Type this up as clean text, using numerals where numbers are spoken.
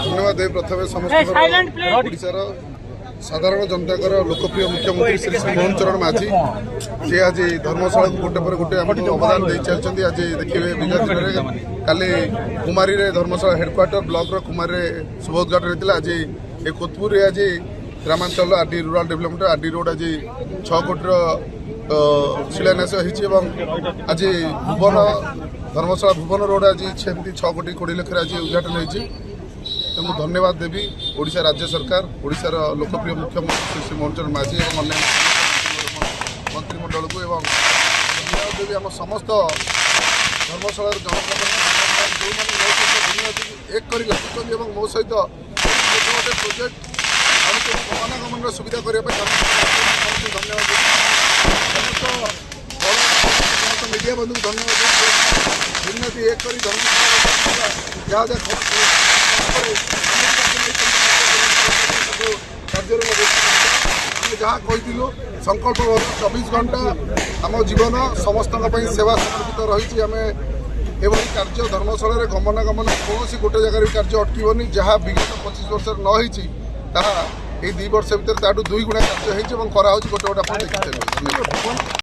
धन्यवाद देव प्रथम समस्त ओडार साधारण जनताकर लोकप्रिय मुख्यमंत्री श्री श्री मोहन चरण माझी जी आज धर्मशाला गोटे पर गोटे आमको अवदान दे चलते। आज देखिए विगत दिन में काली कुमारी धर्मशाला हेडक्वार्टर ब्लॉक कुमारी शुभ उद्घाटन होता। आज ये कोतपुर आज ग्रामांचल RD rural development RD road आज 6 कोटी शिलान्यास होती। आज भुवन धर्मशाला भुवन रोड आज 6 कोटी 20 लाख आज उद्घाटन होती। तेणु धन्यवाद देवी ओडिशा राज्य सरकार ओडिशार लोकप्रिय मुख्यमंत्री श्री श्री मोहन चरण माझी और अन्य मंत्रिमंडल को एवं धन्यवाद देवी आम समस्त धर्मशाला जनसाधारण एक कर मो सहित गोटे प्रोजेक्ट गमनागमन सुविधा करने धन्यवाद समस्त मीडिया बंधु को धन्यवाद दिनती एक कर जहाँ जहाँ कही संकल्प 24 घंटा आम जीवन समस्त सेवा समर्पित रही। आम एवं कार्य धर्मशाला गमनागमन कौन गोटे जगह कार्य अटकनी जहाँ विगत 25 वर्ष नई 2 वर्ष भितर 2 गुणा कार्य होती गोटे गोटे आप देखते।